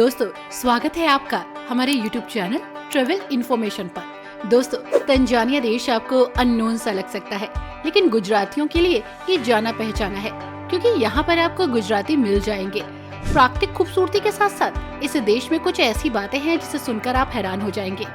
दोस्तों, स्वागत है आपका हमारे YouTube चैनल ट्रेवल इन्फॉर्मेशन पर। दोस्तों, तंजानिया देश आपको अननोन सा लग सकता है, लेकिन गुजरातियों के लिए ये जाना पहचाना है, क्योंकि यहाँ पर आपको गुजराती मिल जाएंगे। प्राकृतिक खूबसूरती के साथ साथ इस देश में कुछ ऐसी बातें हैं जिसे सुनकर आप हैरान हो जाएंगे।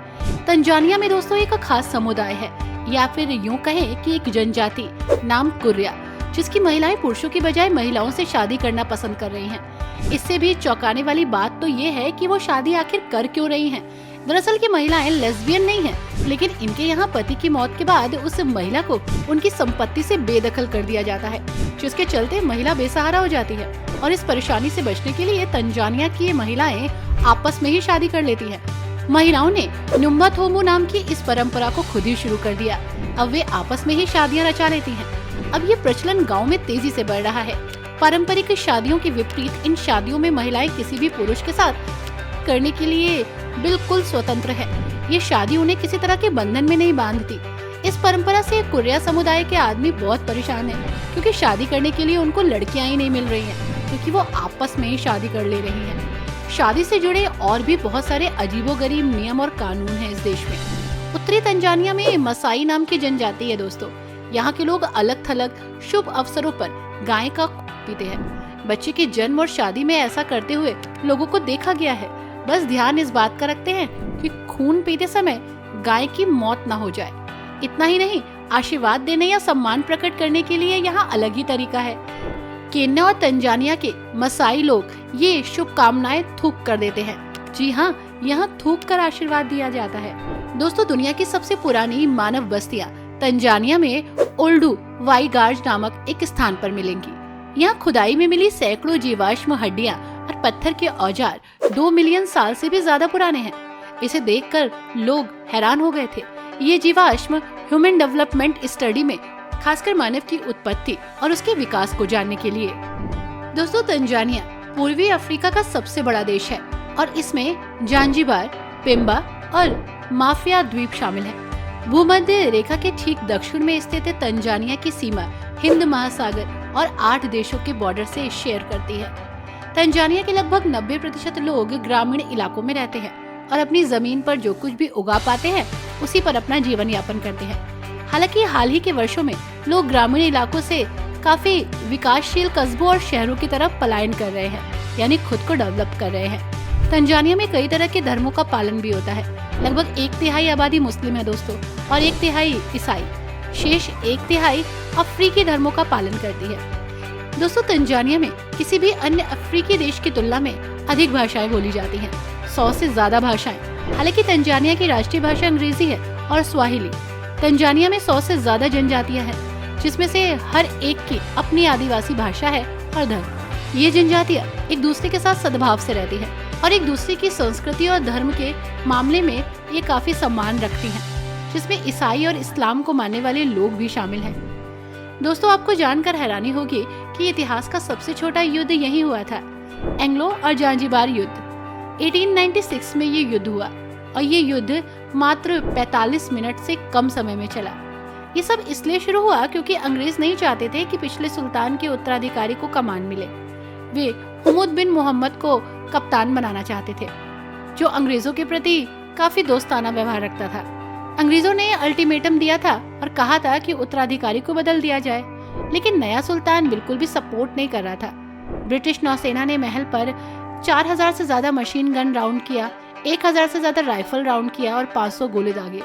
तंजानिया में दोस्तों एक खास समुदाय है, या फिर यूँ कहें कि एक जनजाति नाम कुर्या, जिसकी महिलाएं पुरुषों की बजाय महिलाओं से शादी करना पसंद कर रही हैं। इससे भी चौंकाने वाली बात तो ये है कि वो शादी आखिर कर क्यों रही हैं। दरअसल की महिलाएं लेस्बियन नहीं हैं, लेकिन इनके यहाँ पति की मौत के बाद उस महिला को उनकी संपत्ति से बेदखल कर दिया जाता है, जिसके चलते महिला बेसहारा हो जाती है। और इस परेशानी से बचने के लिए तंजानिया की महिलाएं आपस में ही शादी कर लेती हैं। महिलाओं ने नुम्बा थोमू नाम की इस परंपरा को खुद ही शुरू कर दिया। अब वे आपस में ही शादियां रचा लेती हैं। अब ये प्रचलन गांव में तेजी से बढ़ रहा है। पारंपरिक शादियों के विपरीत इन शादियों में महिलाएं किसी भी पुरुष के साथ करने के लिए बिल्कुल स्वतंत्र है। ये शादी उन्हें किसी तरह के बंधन में नहीं बांधती। इस परंपरा से कुर्या समुदाय के आदमी बहुत परेशान हैं, क्योंकि शादी करने के लिए उनको लड़कियां ही नहीं मिल रही हैं, क्योंकि वो आपस में ही शादी कर ले रही हैं। शादी से जुड़े और भी बहुत सारे अजीबोगरीब नियम और कानून हैं इस देश में। उत्तरी तंजानिया में मसाई नाम की जनजाति है दोस्तों। यहाँ के लोग अलग थलग शुभ अवसरों पर गाय का पीते हैं। बच्चे के जन्म और शादी में ऐसा करते हुए लोगों को देखा गया है। बस ध्यान इस बात का रखते हैं कि खून पीते समय गाय की मौत न हो जाए। इतना ही नहीं, आशीर्वाद देने या सम्मान प्रकट करने के लिए यहाँ अलग ही तरीका है। केन्या और तंजानिया के मसाई लोग ये शुभकामनाएं थूक कर देते हैं। जी हाँ, यहाँ थूक कर आशीर्वाद दिया जाता है। दोस्तों, दुनिया की सबसे पुरानी मानव बस्तियाँ तंजानिया में ओल्डू वाईगार्ज नामक एक स्थान पर मिलेंगी। यहाँ खुदाई में मिली सैकड़ों जीवाश्म हड्डियाँ और पत्थर के औजार 2 मिलियन साल से भी ज्यादा पुराने हैं। इसे देखकर लोग हैरान हो गए थे। ये जीवाश्म ह्यूमन डेवलपमेंट स्टडी में खासकर मानव की उत्पत्ति और उसके विकास को जानने के लिए। दोस्तों, तंजानिया पूर्वी अफ्रीका का सबसे बड़ा देश है और इसमें जांजिबार, पेम्बा और माफिया द्वीप शामिल है। भूमध्य रेखा के ठीक दक्षिण में स्थित तंजानिया की सीमा हिंद महासागर और 8 देशों के बॉर्डर से शेयर करती है। तंजानिया के लगभग 90% लोग ग्रामीण इलाकों में रहते हैं और अपनी जमीन पर जो कुछ भी उगा पाते हैं उसी पर अपना जीवन यापन करते हैं। हालांकि हाल ही के वर्षों में लोग ग्रामीण इलाकों से काफी विकासशील कस्बों और शहरों की तरफ पलायन कर रहे हैं, यानी खुद को डेवलप कर रहे हैं। तंजानिया में कई तरह के धर्मों का पालन भी होता है। लगभग 1/3 आबादी मुस्लिम है दोस्तों, और 1/3 ईसाई। शेष 1/3 अफ्रीकी धर्मों का पालन करती है। दोस्तों, तंजानिया में किसी भी अन्य अफ्रीकी देश की तुलना में अधिक भाषाएं बोली जाती हैं, 100 से ज्यादा भाषाएं। हालांकि तंजानिया की राष्ट्रीय भाषा अंग्रेजी है और स्वाहिली। तंजानिया में 100 से ज्यादा जनजातियां हैं, जिसमें से हर एक की अपनी आदिवासी भाषा है और धर्म। ये जनजातियां एक दूसरे के साथ सद्भाव से रहती हैं और एक दूसरे की संस्कृति और धर्म के मामले में ये काफी सम्मान रखती हैं, जिसमें ईसाई और इस्लाम को मानने वाले लोग भी शामिल हैं। दोस्तों, आपको जानकर हैरानी होगी कि इतिहास का सबसे छोटा युद्ध यही हुआ था, एंग्लो और जांजिबार युद्ध। 1896 में ये युद्ध हुआ और ये युद्ध मात्र 45 मिनट से कम समय में चला। ये सब इसलिए शुरू हुआ क्योंकि अंग्रेज नहीं चाहते थे कि पिछले सुल्तान के उत्तराधिकारी को कमान मिले। वे हुमूद बिन मोहम्मद को कप्तान बनाना चाहते थे, जो अंग्रेजों के प्रति काफी दोस्ताना व्यवहार रखता था। अंग्रेजों ने अल्टीमेटम दिया था और कहा था कि उत्तराधिकारी को बदल दिया जाए, लेकिन नया सुल्तान बिल्कुल भी सपोर्ट नहीं कर रहा था। ब्रिटिश नौसेना ने महल पर 4000 से ज्यादा मशीन गन राउंड किया, 1000 से ज्यादा राइफल राउंड किया और 500 गोले दागे।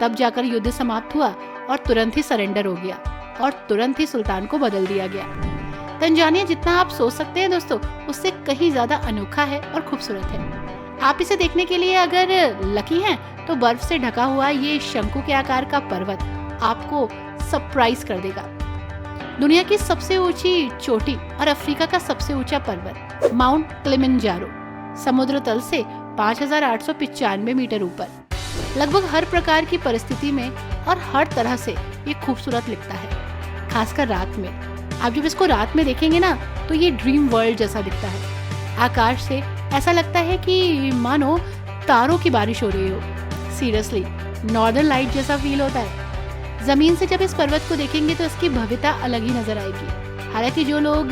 तब जाकर युद्ध समाप्त हुआ और तुरंत ही सरेंडर हो गया और तुरंत ही सुल्तान को बदल दिया गया। तंजानिया जितना आप सोच सकते हैं दोस्तों, उससे कहीं ज्यादा अनोखा है और खूबसूरत है। आप इसे देखने के लिए अगर लकी हैं तो बर्फ से ढका हुआ ये शंकु के आकार का पर्वत आपको सरप्राइज कर देगा। दुनिया की सबसे ऊंची चोटी और अफ्रीका का सबसे ऊंचा पर्वत माउंट किलिमंजारो समुद्र तल से 5895 मीटर ऊपर। लगभग हर प्रकार की परिस्थिति में और हर तरह से ये खूबसूरत दिखता है, खासकर रात में। आप जब इसको रात में देखेंगे ना तो ये ड्रीम वर्ल्ड जैसा दिखता है। आकाश से ऐसा लगता है कि मानो तारों की बारिश हो रही हो। सीरियसली नॉर्दर्न लाइट जैसा फील होता है। जमीन से जब इस पर्वत को देखेंगे तो इसकी भव्यता अलग ही नजर आएगी। हालांकि जो लोग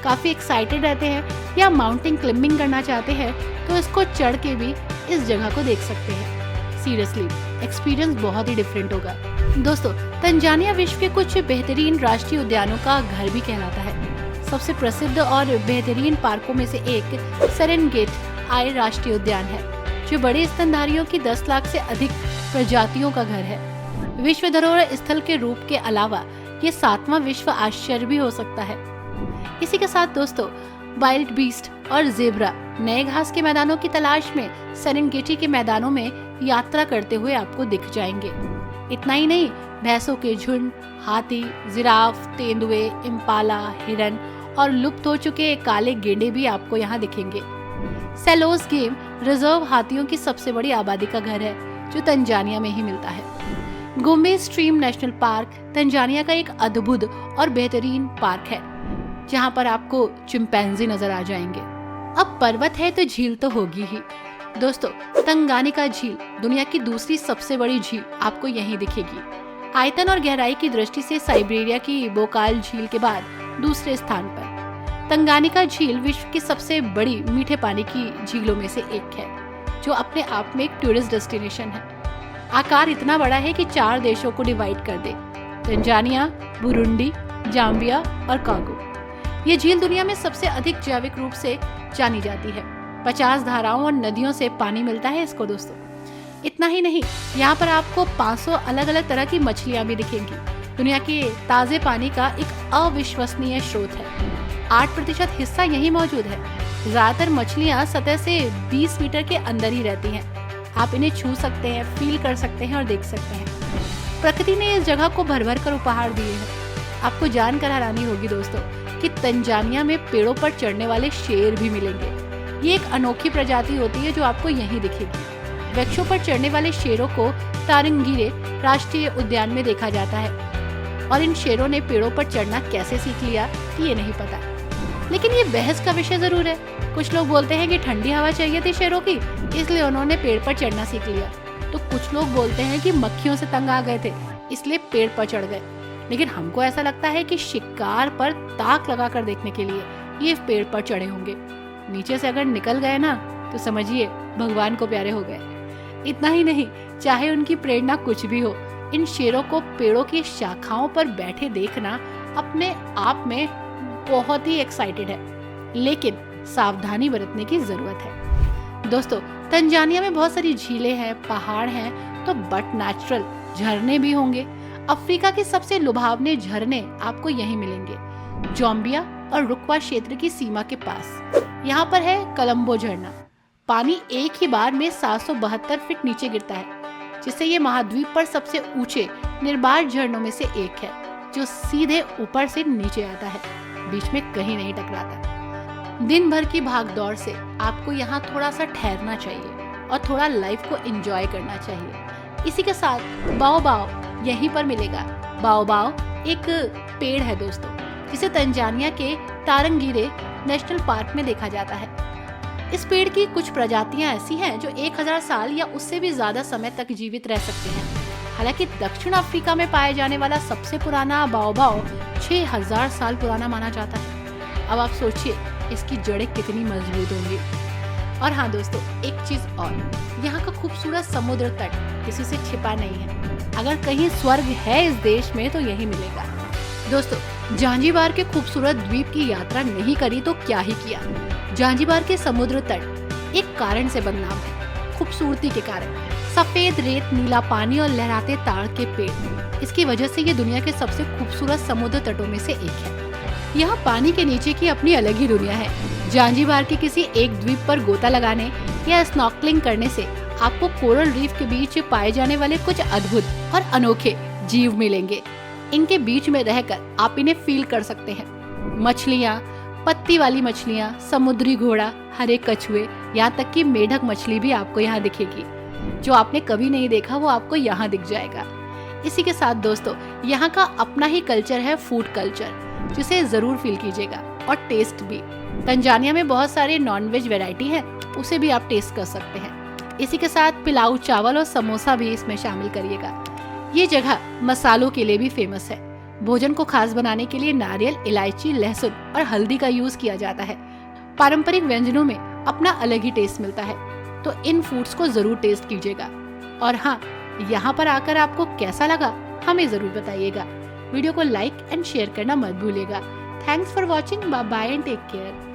काफी एक्साइटेड रहते हैं या माउंटेन क्लाइंबिंग करना चाहते हैं तो इसको चढ़ के भी इस जगह को देख सकते हैं। सीरियसली एक्सपीरियंस बहुत ही डिफरेंट होगा। दोस्तों, तंजानिया विश्व के कुछ बेहतरीन राष्ट्रीय उद्यानों का घर भी कहलाता है। सबसे प्रसिद्ध और बेहतरीन पार्कों में से एक सेरेनगेटी राष्ट्रीय उद्यान है, जो बड़े स्तनधारियों की 10 लाख से अधिक प्रजातियों का घर है। विश्व धरोहर स्थल के रूप के अलावा ये 7वां विश्व आश्चर्य भी हो सकता है। इसी के साथ दोस्तों, वाइल्ड बीस्ट और जेब्रा नए घास के मैदानों की तलाश में सेरेनगेटी के मैदानों में यात्रा करते हुए आपको दिख जाएंगे। इतना ही नहीं, भैंसों के झुंड, हाथी, जिराफ, तेंदुए, इम्पाला, हिरन और लुप्त हो चुके काले गेंडे भी आपको यहाँ दिखेंगे। सेलोस गेम रिजर्व हाथियों की सबसे बड़ी आबादी का घर है, जो तंजानिया में ही मिलता है। Gombe Stream national park Tanzania का एक अद्भुत और बेहतरीन पार्क है, जहाँ पर आपको चिंपैंजी नजर आ जाएंगे। अब पर्वत है तो झील तो होगी ही। दोस्तों, तंगानिका झील दुनिया की दूसरी सबसे बड़ी झील आपको यहीं दिखेगी। आयतन और गहराई की दृष्टि से साइबेरिया की बोकाल झील के बाद दूसरे स्थान पर तंगानिका झील विश्व की सबसे बड़ी मीठे पानी की झीलों में से एक है, जो अपने आप में एक टूरिस्ट डेस्टिनेशन है। आकार इतना बड़ा है कि 4 देशों को डिवाइड कर दे, तंजानिया, बुरुंडी, जाम्बिया और कांगो। ये झील दुनिया में सबसे अधिक जैविक रूप से जानी जाती है। 50 धाराओं और नदियों से पानी मिलता है इसको। दोस्तों, इतना ही नहीं, यहाँ पर आपको 500 अलग अलग तरह की मछलियाँ भी दिखेंगी। दुनिया के ताजे पानी का एक अविश्वसनीय स्रोत है। 8% हिस्सा यही मौजूद है। ज्यादातर मछलियाँ सतह से 20 मीटर के अंदर ही रहती हैं। आप इन्हें छू सकते हैं, फील कर सकते हैं और देख सकते हैं। प्रकृति ने इस जगह को भर भर कर उपहार दिए हैं। आपको जानकर हैरानी होगी दोस्तों कि तंजानिया में पेड़ों पर चढ़ने वाले शेर भी मिलेंगे। ये एक अनोखी प्रजाति होती है जो आपको यहीं दिखेगी। वृक्षों पर चढ़ने वाले शेरों को तारंगीरे राष्ट्रीय उद्यान में देखा जाता है, और इन शेरों ने पेड़ों पर चढ़ना कैसे सीख लिया ये नहीं पता, लेकिन ये बहस का विषय जरूर है। कुछ लोग बोलते हैं कि ठंडी हवा चाहिए थी शेरों की, इसलिए उन्होंने पेड़ पर चढ़ना सीख लिया, तो कुछ लोग बोलते हैं कि मक्खियों से तंग आ गए थे इसलिए पेड़ पर चढ़ गए। लेकिन हमको ऐसा लगता है कि शिकार पर ताक लगाकर देखने के लिए ये पेड़ पर चढ़े होंगे। नीचे से अगर निकल गए ना तो समझिए भगवान को प्यारे हो गए। इतना ही नहीं, चाहे उनकी प्रेरणा कुछ भी हो, इन शेरों को पेड़ों की शाखाओं पर बैठे देखना अपने आप में बहुत ही एक्साइटेड है, लेकिन सावधानी बरतने की जरूरत है। दोस्तों, तंजानिया में बहुत सारी झीलें हैं, पहाड़ हैं, तो बट नेचुरल झरने भी होंगे। अफ्रीका के सबसे लुभावने झरने आपको यहीं मिलेंगे, जोम्बिया और रुकवा क्षेत्र की सीमा के पास। यहाँ पर है कलम्बो झरना। पानी एक ही बार में 772 फीट नीचे गिरता है, जिससे ये महाद्वीप पर सबसे ऊंचे निर्बाध झरनों में से एक है, जो सीधे ऊपर से नीचे आता है, बीच में कहीं नहीं टकराता। दिन भर की भागदौड़ से आपको यहाँ थोड़ा सा ठहरना चाहिए और थोड़ा लाइफ को एंजॉय करना चाहिए। इसी के साथ बाओबाओ यहीं पर मिलेगा। बाओबाओ एक पेड़ है दोस्तों, जिसे तंजानिया के तारंगीरे नेशनल पार्क में देखा जाता है। इस पेड़ की कुछ प्रजातियां ऐसी हैं जो 1000 साल या उससे भी ज्यादा समय तक जीवित रह सकते हैं। हालांकि दक्षिण अफ्रीका में पाए जाने वाला सबसे पुराना बाओबाओ 6000 साल पुराना माना जाता है। अब आप सोचिए इसकी जड़ें कितनी मजबूत होंगी। और हाँ दोस्तों, एक चीज और, यहाँ का खूबसूरत समुद्र तट किसी से छिपा नहीं है। अगर कहीं स्वर्ग है इस देश में तो यही मिलेगा। दोस्तों, जांजीबार के खूबसूरत द्वीप की यात्रा नहीं करी तो क्या ही किया। जांजीबार के समुद्र तट एक कारण से बदनाम है, खूबसूरती के कारण। सफेद रेत, नीला पानी और लहराते ताड़ के पेड़, इसकी वजह से ये दुनिया के सबसे खूबसूरत समुद्र तटों में से एक है। यहाँ पानी के नीचे की अपनी अलग ही दुनिया है। जांजीबार के किसी एक द्वीप पर गोता लगाने या स्नॉर्कलिंग करने से आपको कोरल रीफ के बीच पाए जाने वाले कुछ अद्भुत और अनोखे जीव मिलेंगे। इनके बीच में रहकर आप इन्हें फील कर सकते हैं। मछलियाँ, पत्ती वाली मछलियाँ, समुद्री घोड़ा, हरे कछुए, यहाँ तक कि मेढक मछली भी आपको यहाँ दिखेगी। जो आपने कभी नहीं देखा वो आपको यहाँ दिख जाएगा। इसी के साथ दोस्तों, यहाँ का अपना ही कल्चर है, फूड कल्चर, जिसे जरूर फील कीजिएगा। और टेस्ट भी, तंजानिया में बहुत सारे नॉनवेज वैरायटी है, उसे भी आप टेस्ट कर सकते हैं। इसी के साथ पिलाऊ चावल और समोसा भी इसमें शामिल करिएगा। ये जगह मसालों के लिए भी फेमस है। भोजन को खास बनाने के लिए नारियल, इलायची, लहसुन और हल्दी का यूज किया जाता है। पारंपरिक व्यंजनों में अपना अलग ही टेस्ट मिलता है। तो इन फूड्स को जरूर टेस्ट कीजिएगा। और हाँ, यहाँ पर आकर आपको कैसा लगा हमें जरूर बताइएगा। वीडियो को लाइक एंड शेयर करना मत भूलिएगा। Thanks for watching. Bye bye and take care.